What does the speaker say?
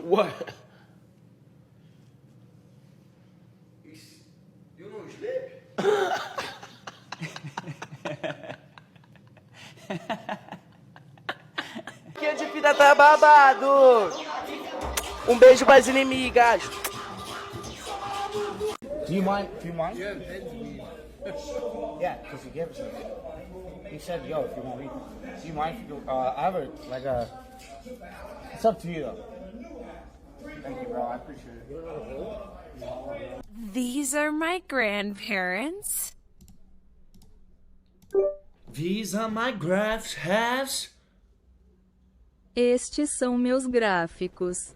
What? You não sleep? Que de vida tá babado. Um beijo pras inimigas. Do you mind? Do you mind? Yeah, that's me. Yeah, because he gave us some. He said, "Yo, if you want me, do you mind if you go?" I have a. It's up to you though. Thank you, bro. I appreciate it. These are my grandparents. These are my graphs halves. Estes são meus gráficos.